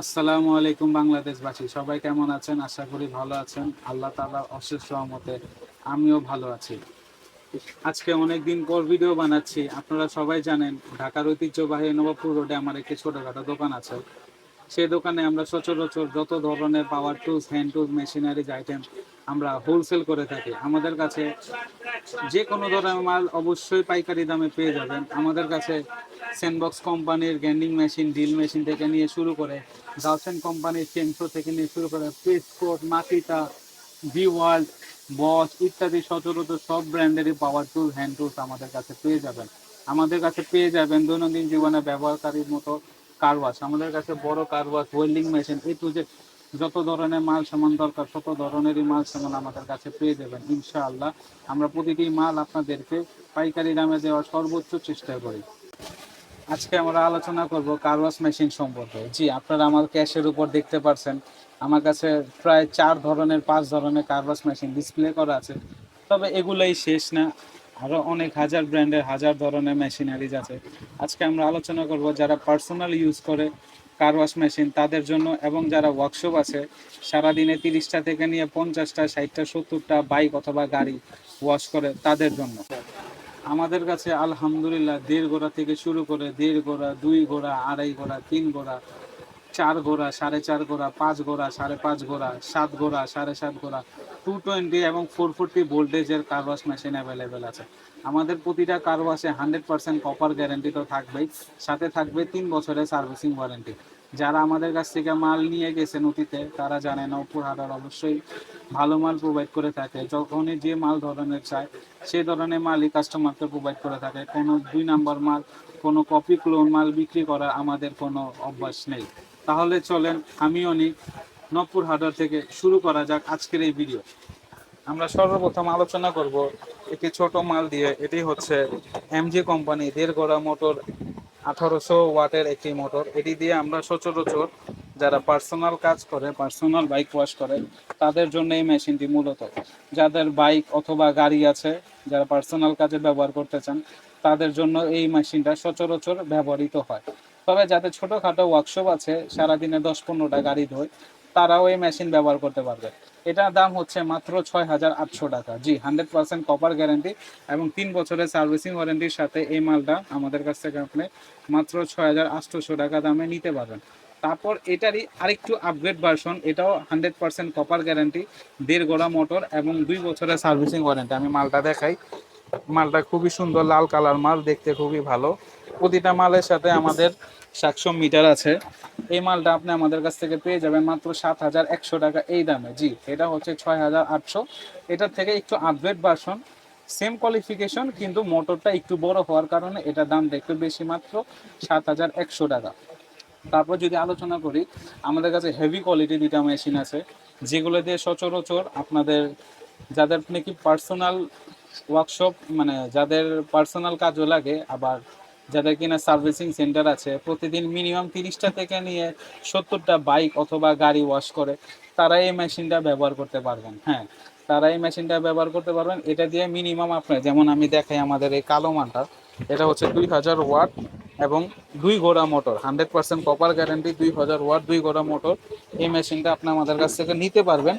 আসসালামু আলাইকুম বাংলাদেশবাসী, সবাই কেমন আছেন? আশা করি ভালো আছেন। আল্লাহ তাআলার অশেষ রহমতে আমিও ভালো আছি। আজকে অনেকদিন পর ভিডিও বানাচ্ছি। আপনারা সবাই জানেন ঢাকার ঐতিহ্যবাহী নবাবপুর রোডে আমার একটি ছোটখাটো দোকান আছে। সেই দোকানে আমরা সচরাচর যত ধরনের পাওয়ার tools, hand tools, machineries item আমরা হোলসেল করে থাকি। আমাদের কাছে যে কোনো ধরনের মাল অবশ্যই পাইকারি দামে পেয়ে যাবেন। আমাদের কাছে স্যান্ডবক্স কোম্পানির গ্যান্ডিং মেশিন, ড্রিল মেশিন থেকে নিয়ে শুরু করে গাউসেন কোম্পানির চেনসো থেকে নিয়ে শুরু করে পেসকোট, মাকিটা, ভি ওয়ার্ল্ড, বস ইত্যাদি সচরাচর সব ব্র্যান্ডেরই পাওয়ার টুল, হ্যান্ড টুলস আমাদের কাছে পেয়ে যাবেন। আমাদের কাছে পেয়ে যাবেন দৈনন্দিন জীবনে ব্যবহারকারীর মতো কার ওয়াশ। আমাদের কাছে বড় car wash, welding machine, A to Z যত ধরনের মাল সামান দরকার তত ধরনেরই মাল সামান আমাদের কাছে পেয়ে যাবেন ইনশাআল্লাহ। আমরা প্রতিটি মাল আপনাদেরকে পাইকারি দামে দেওয়ার সর্বোচ্চ চেষ্টা করি। আজকে আমরা আলোচনা করব কার ওয়াশ মেশিন সম্পর্কে। জি, আপনারা আমার ক্যাশের উপর দেখতে পাচ্ছেন আমার কাছে প্রায় 5 ধরনের কার ওয়াশ মেশিন ডিসপ্লে করা আছে। তবে এগুলোই শেষ না, আরও অনেক হাজার ব্র্যান্ডের হাজার ধরনের মেশিনারিজ আছে। আজকে আমরা আলোচনা করব যারা পার্সোনাল ইউজ করে কার ওয়াশ মেশিন তাদের জন্য, এবং যারা ওয়ার্কশপ আছে সারাদিনে 30টা থেকে নিয়ে 50টা, 60টা, 70টা বাইক অথবা গাড়ি ওয়াশ করে তাদের জন্য। আমাদের কাছে আলহামদুলিল্লাহ 1.5 ঘোড়া থেকে শুরু করে 1.5 ঘোড়া, 2 ঘোড়া, 2.5 ঘোড়া, 3 ঘোড়া, 4 ঘোড়া, 4.5 ঘোড়া, 5 ঘোড়া, 5.5 ঘোড়া, 7 ঘোড়া, 7.5 ঘোড়া, 220 এবং 440 ভোল্টেজের কার ওয়াশ মেশিন অ্যাভেলেবেল আছে। আমাদের প্রতিটা কার ওয়াশে 100% কপার গ্যারান্টি তো থাকবেই, সাথে থাকবে 3 বছরের সার্ভিসিং ওয়ারেন্টি। যারা আমাদের কাছ থেকে মাল নিয়ে গেছে নথিতে তারা জানে নওপুর হাটার অবশ্যই ভালো মাল প্রোভাইড করে থাকে। যখনই যে মাল ধরনের চায় সেই ধরনের মালই কাস্টমারকে প্রোভাইড করে থাকে। কোনো 2 নাম্বার মাল, কোনো কপি ক্লোন মাল বিক্রি করা আমাদের কোনো অভ্যাস নেই। তাহলে চলেন আমি অনেক নবপুর হাটার থেকে শুরু করা যাক আজকের এই ভিডিও। আমরা সর্বপ্রথম আলোচনা করব একটি ছোট মাল দিয়ে। এটি হচ্ছে এমজি কোম্পানি 1.5 ঘোড়া মোটর, 1800 ওয়াটের একটি মোটর। এটি দিয়ে আমরা সচরাচর যারা পার্সোনাল কাজ করে, পার্সোনাল বাইক ওয়াশ করে তাদের জন্য এই মেশিনটি মূলত। যাদের বাইক অথবা গাড়ি আছে, যারা পার্সোনাল কাজে ব্যবহার করতে চান তাদের জন্য এই মেশিনটা সচরাচর ব্যবহৃত হয়। তবে যাদের ছোটোখাটো ওয়ার্কশপ আছে, সারাদিনে 10-15টা গাড়ি ধোয়, তারাও এই মেশিন ব্যবহার করতে পারবে। এটার দাম হচ্ছে মাত্র 6,800 টাকা। জি, 100% কপার গ্যারান্টি এবং 3 বছরের সার্ভিসিং ওয়ারেন্টির সাথে এই মালটা আমাদের কাছ থেকে আপনি মাত্র 6,800 টাকা দামে নিতে পারবেন। তারপর এটারই আরেকটু আপগ্রেড ভার্সন, এটাও 100% কপার গ্যারান্টি, 1.5 ঘোড়া মোটর এবং 2 বছরের সার্ভিসিং ওয়ারেন্টি। আমি মালটা দেখাই। মালটা খুবই সুন্দর, লাল কালার মাল, দেখতে খুবই ভালো। প্রতিটা মালের সাথে আমাদের 700 মিটার আছে। এই মালটা আপনি আমাদের কাছ থেকে পেয়ে যাবেন মাত্র 7,100 টাকা এই দামে। জি, এটা হচ্ছে 6,800। এটার থেকে একটু আপগ্রেড ভার্সন, সেম কোয়ালিফিকেশন, কিন্তু মোটরটা একটু বড় হওয়ার কারণে এটার দামটা একটু বেশি, মাত্র 7,100 টাকা। তারপর যদি আলোচনা করি, আমাদের কাছে হেভি কোয়ালিটি 2টা মেশিন আছে যেগুলো দিয়ে সচরাচর আপনাদের যাদের নাকি পার্সোনাল ওয়ার্কশপ, মানে যাদের পার্সোনাল কাজও লাগে, আবার যাদের কিনা সার্ভিসিং সেন্টার আছে, প্রতিদিন মিনিমাম 30টা থেকে নিয়ে 70টা বাইক অথবা গাড়ি ওয়াশ করে, তারা এই মেশিনটা ব্যবহার করতে পারবেন। হ্যাঁ, তারা এই মেশিনটা ব্যবহার করতে পারবেন। এটা দিয়ে মিনিমাম আপনার, যেমন আমি দেখাই আমাদের এই কালো মানটা, এটা হচ্ছে 2000 ওয়াট এবং 2 ঘোড়া মোটর, 100% কপার গ্যারান্টি, 2000 ওয়াট, 2 ঘোড়া মোটর। এই মেশিনটা আপনি আমাদের কাছ থেকে নিতে পারবেন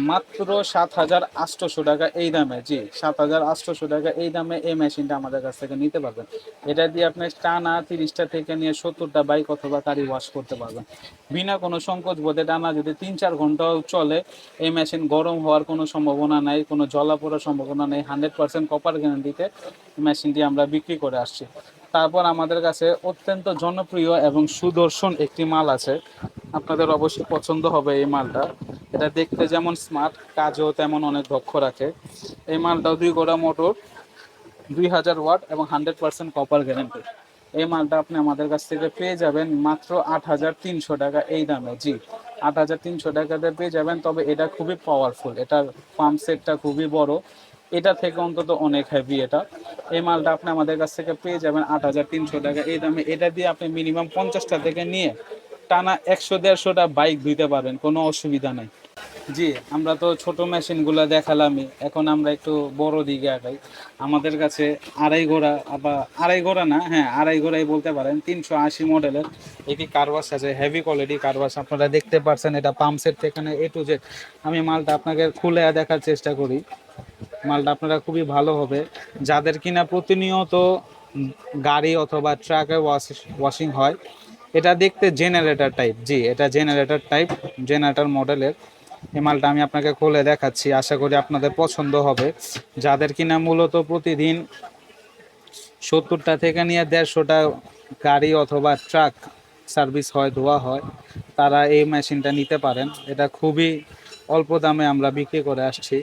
মাত্র 7,800 টাকা এই দামে। জি, 7,800 টাকা এই দামে এই মেশিনটা আমাদের কাছ থেকে নিতে পারবেন। এটা দিয়ে আপনি টানা 30টা থেকে নিয়ে 70টা বাইক অথবা গাড়ি ওয়াশ করতে পারবেন বিনা কোনো সংকোচ বোধে। টানা যদি 3-4 ঘন্টাও চলে, এই মেশিন গরম হওয়ার কোনো সম্ভাবনা নাই, কোনো জ্বলা পোড়ার সম্ভাবনা নেই। 100% কপার গ্যারান্টিতে মেশিনটি আমরা বিক্রি করে আসছি। তারপর আমাদের কাছে অত্যন্ত জনপ্রিয় এবং সুদর্শন একটি মাল আছে, আপনাদের অবশ্যই পছন্দ হবে এই মালটা। এটা দেখতে যেমন স্মার্ট, কাজও তেমন অনেক দক্ষ রাখে। এই মালটাও 2 ঘোড়া মোটর, 2000 ওয়াট এবং 100% কপার গ্যারান্টি। এই মালটা আপনি আমাদের কাছ থেকে পেয়ে যাবেন মাত্র 8,300 টাকা এই দামে। জি, 8,300 টাকাতে পেয়ে যাবেন। তবে এটা খুবই পাওয়ারফুল, এটার পাম্প সেটটা খুবই বড়, এটা থেকে অন্তত অনেক হেভি এটা। এই মালটা আপনি আমাদের কাছ থেকে পেয়ে যাবেন 8,300 টাকা এই দামে। এটা দিয়ে আপনি মিনিমাম 50টা থেকে নিয়ে টানা 100-150টা বাইক ধুইতে পারবেন, কোনো অসুবিধা নেই। জি, আমরা তো ছোট মেশিনগুলো দেখালামই, এখন আমরা একটু বড় দিকে আগাই। আমাদের কাছে আড়াই ঘোড়া, আবার আড়াই ঘোড়া না, হ্যাঁ আড়াই ঘোড়াই বলতে পারেন, 380 মডেলের এটি কারওয়াশ আছে, হেভি কোয়ালিটি কারওয়াশ। আপনারা দেখতে পাচ্ছেন এটা পাম্প সেট থেকে এ টু জেড। আমি মালটা আপনাকে খুলে দেখার চেষ্টা করি। মালটা আপনারা খুবই ভালো হবে যাদের কিনা প্রতিনিয়ত গাড়ি অথবা ট্রাকে ওয়াশিং হয়। এটা দেখতে জেনারেটর টাইপ, জি এটা জেনারেটর টাইপ, জেনারেটর মডেলের। এই মালটা আমি আপনাকে খুলে দেখাচ্ছি, আশা করি আপনাদের পছন্দ হবে। যাদের কিনা মূলত প্রতিদিন 70টা থেকে নিয়ে 150টা গাড়ি অথবা ট্রাক সার্ভিস হয়, ধোয়া হয়, তারা এই মেশিনটা নিতে পারেন। এটা খুবই অল্প দামে আমরা বিক্রি করে আসছি।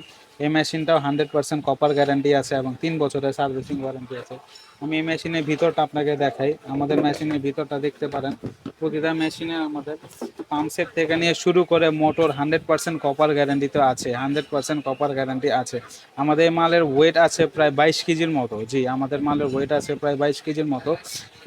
এই মেশিনটাও 100% কপার গ্যারান্টি আছে এবং 3 বছরের সার্ভিসিং ওয়ারেন্টি আছে। আমি এই মেশিনের ভিতরটা আপনাকে দেখাই। আমাদের মেশিনের ভিতরটা দেখতে পারেন, প্রতিটা মেশিনে আমাদের পাম্প সেট থেকে নিয়ে শুরু করে মোটর 100% কপার গ্যারান্টি তো আছে, 100% কপার গ্যারান্টি আছে। আমাদের মালের ওয়েট আছে প্রায় 22 কেজির মতো, জি আমাদের মালের ওয়েট আছে প্রায় 22 কেজির মতো।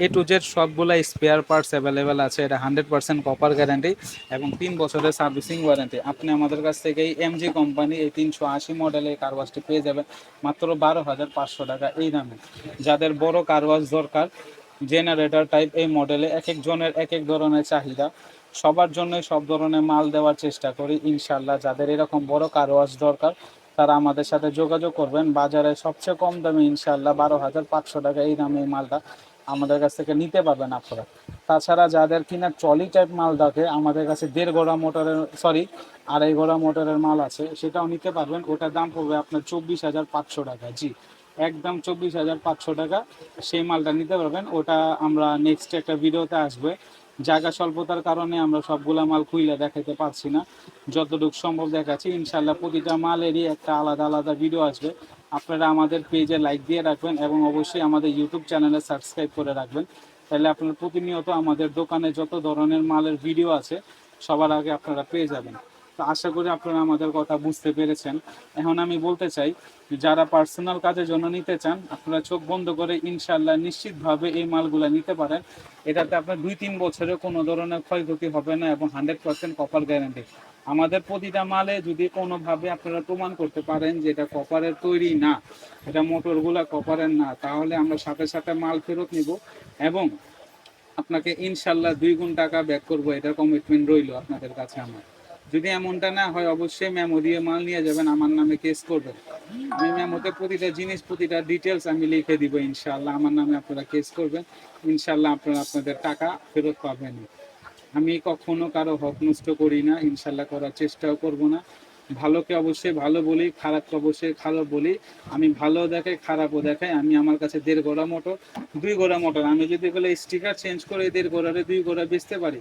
এ টু জেড সবগুলো স্পেয়ার পার্টস অ্যাভেলেবেল আছে। এটা 100% কপার গ্যারান্টি এবং 3 বছরের সার্ভিসিং ওয়ারেন্টি। আপনি আমাদের কাছ থেকে এই এমজি কোম্পানি এই 380 মডেলের কারওয়াশটি পেয়ে যাবেন মাত্র 12,500 টাকা এই দামে। যাদের বড় কারওয়াশ দরকার, জেনারেটর টাইপ এই মডেলে, এক একজনের এক এক ধরনের চাহিদা, সবার জন্য সব ধরনের মাল দেওয়ার চেষ্টা করি ইনশাল্লাহ। যাদের এরকম বড় কারওয়াশ দরকার তারা আমাদের সাথে যোগাযোগ করবেন। বাজারে সবচেয়ে কম দামে ইনশাল্লাহ 12,500 টাকা এই দামে এই মালটা আমাদের কাছ থেকে নিতে পারবেন আপনারা। তাছাড়া যাদের কিনা ট্রলি টাইপ মাল থাকে, আমাদের কাছে 1.5 ঘোড়া মোটরের, সরি 2.5 ঘোড়া মোটরের মাল আছে, সেটাও নিতে পারবেন। ওটার দাম পড়বে আপনার 24,500 টাকা, জি একদম 24,500 টাকা। সেই মালটা নিতে পারবেন। ওটা আমরা নেক্সট একটা ভিডিওতে আসবে। জায়গা স্বল্পতার কারণে আমরা সবগুলা মাল খুইলে দেখাতে পারছি না, যতটুকু সম্ভব দেখাচ্ছি। ইনশাল্লাহ প্রতিটা মালেরই একটা আলাদা আলাদা ভিডিও আসবে। আপনারা আমাদের পেজে লাইক দিয়ে রাখবেন এবং অবশ্যই আমাদের ইউটিউব চ্যানেলে সাবস্ক্রাইব করে রাখবেন। তাহলে আপনারা প্রতিনিয়ত আমাদের দোকানে যত ধরনের মালের ভিডিও আছে সবার আগে আপনারা পেয়ে যাবেন। তো আশা করি আপনারা আমাদের কথা বুঝতে পেরেছেন। এখন আমি বলতে চাই, যারা পার্সোনাল কাজের জন্য নিতে চান আপনারা চোখ বন্ধ করে ইনশাল্লাহ নিশ্চিতভাবে এই মালগুলো নিতে পারেন। এটাতে আপনার 2-3 বছরে কোনো ধরনের ক্ষয়ক্ষতি হবে না এবং 100% কপার গ্যারান্টি। আমাদের প্রতিটা মালে যদি কোনোভাবে আপনারা প্রমাণ করতে পারেন যে এটা কপারের তৈরি না, এটা মোটরগুলা কপারের না, তাহলে আমরা সাথে সাথে মাল ফেরত নিব এবং আপনাকে ইনশাল্লাহ 2 গুণ টাকা ব্যাক করবো, এটার কমিটমেন্ট রইল আপনাদের কাছে আমার। যদি এমনটা না হয় অবশ্যই মেমো দিয়ে মাল নিয়ে যাবেন, আমার নামে কেস করবেন। আমি মেমোতে প্রতিটা জিনিস প্রতিটা ডিটেলস আমি লিখে দিব ইনশাল্লাহ, আমার নামে আপনারা কেস করবেন। ইনশাল্লাহ আপনারা আপনাদের টাকা ফেরত পাবেন। আমি কখনো কারো হক নষ্ট করি না, ইনশাল্লাহ করার চেষ্টাও করব না। ভালোকে অবশ্যই ভালো বলি, খারাপকে অবশ্যই খারাপ বলি। আমি ভালো দেখাই, খারাপও দেখাই। আমি আমার কাছে 1.5 ঘোড়া মোটর, 2 ঘোড়া মোটর, আমি যদি বলে স্টিকার চেঞ্জ করে 1.5 ঘোড়ারে 2 ঘোড়া বেচতে পারি,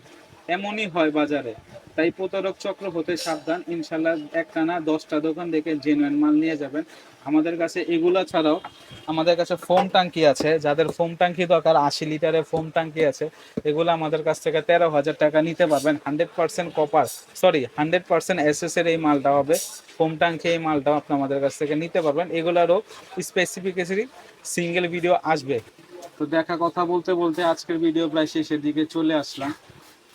এমনই হয় বাজারে। তাই প্রতারক চক্র হতে সাবধান। ইনশাল্লাহ একটা না 10টা দোকান দেখে জেনুইন মাল নিয়ে যাবেন। আমাদের কাছে এগুলা ছাড়াও আমাদের কাছে ফোম ট্যাঙ্কি আছে। যাদের ফোম ট্যাঙ্কি দরকার, 80 লিটারের ফোম ট্যাঙ্কি আছে, এগুলো আমাদের কাছ থেকে 13,000 টাকা নিতে পারবেন। 100% কপার, সরি 100% এসএস এর এই মালটা হবে। ফোম ট্যাঙ্কি এই মালটাও আপনি আমাদের কাছ থেকে নিতে পারবেন। এগুলারও স্পেসিফিকেশন সিঙ্গেল ভিডিও আসবে। তো দেখা কথা বলতে বলতে আজকের ভিডিও প্রায় শেষের দিকে চলে আসলাম।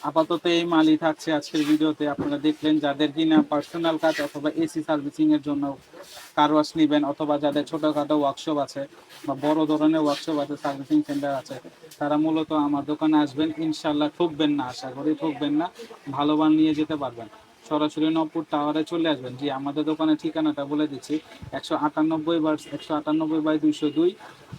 আপাতত এই মালই থাকছে আজকের ভিডিওতে। আপনারা দেখলেন যাদের কিনা পার্সোনাল কাজ অথবা এসি সার্ভিসিং এর জন্য কার ওয়াশ নেবেন, অথবা যাদের ছোটোখাটো ওয়ার্কশপ আছে বা বড় ধরনের ওয়ার্কশপ আছে, সার্ভিসিং সেন্টার আছে, তারা মূলত আমার দোকানে আসবেন। ইনশাল্লাহ ঠকবেন না, আশা করি ঠকবেন না, ভালো মাল নিয়ে যেতে পারবেন। সরাসরি নবপুর টাওয়ারে চলে আসবেন। জি আমাদের দোকানের ঠিকানাটা বলে দিচ্ছি, 198/202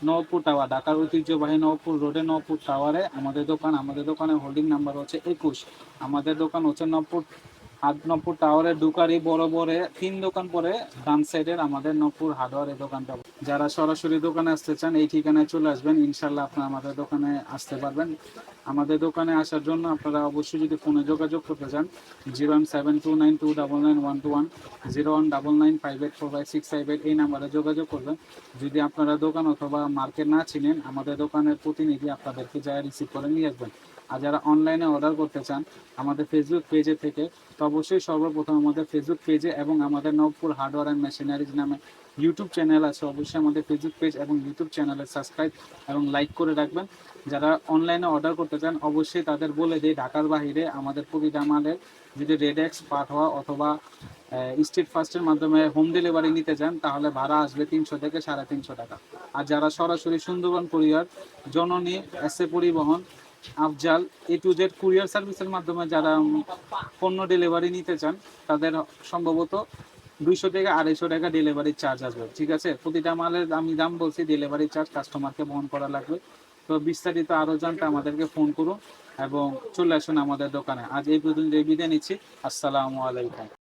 নবপুর টাওয়ার, ঢাকার ঐতিহ্যবাহী নবপুর রোডে নবপুর টাওয়ারে আমাদের দোকান। আমাদের দোকানের হোল্ডিং নাম্বার হচ্ছে 21। আমাদের দোকান হচ্ছে নবপুর নবপুর টাওয়ারে ঢুকারই বড় বড় 3 দোকান পরে ডান সাইডের আমাদের নবপুর হার্ডওয়ার এই দোকানটা। যারা সরাসরি দোকানে আসতে চান এই ঠিকানায় চলে আসবেন, ইনশাল্লাহ আপনারা আমাদের দোকানে আসতে পারবেন। আমাদের দোকানে আসার জন্য আপনারা অবশ্যই যদি ফোনে যোগাযোগ করতে চান, 0172992991121, 01995845658 এই নাম্বারে যোগাযোগ করবেন। যদি আপনারা দোকান অথবা মার্কেট না চিনেন, আমাদের দোকানের প্রতিনিধি আপনাদেরকে যায় রিসিভ করে নিয়ে আসবেন। আর যারা অনলাইনে অর্ডার করতে চান আমাদের ফেসবুক পেজে থেকে, তো অবশ্যই সর্বপ্রথম আমাদের ফেসবুক পেজে এবং আমাদের নবপুর হার্ডওয়্যার অ্যান্ড মেশিনারিজ নামে ইউটিউব চ্যানেল আছে, অবশ্যই আমাদের ফেসবুক পেজ এবং ইউটিউব চ্যানেলে সাবস্ক্রাইব এবং লাইক করে রাখবেন। যারা অনলাইনে অর্ডার করতে চান অবশ্যই তাদের বলে দিই ঢাকার বাহিরে আমাদের প্রতিটা মালের যদি রেডেক্স পাঠোয়া অথবা স্ট্রিট ফাস্টের মাধ্যমে হোম ডেলিভারি নিতে চান তাহলে ভাড়া আসবে 300 থেকে 350 টাকা। আর যারা সরাসরি সুন্দরবন কুরিয়ার, জননী, এসএ পরিবহন, Afzal, A to Z courier সার্ভিসের মাধ্যমে যারা পণ্য ডেলিভারি নিতে চান তাদের সম্ভবত 200 থেকে 250 টাকা ডেলিভারি চার্জ আসবে। ঠিক আছে, প্রতিটা মালের আমি দাম বলছি, ডেলিভারি চার্জ কাস্টমারকে বহন করা লাগবে। তো বিস্তারিত আরও জানতে আমাদেরকে ফোন করুন এবং চলে আসুন আমাদের দোকানে। আজ এই পর্যন্ত বিদায় নিচ্ছি। আসসালামু আলাইকুম।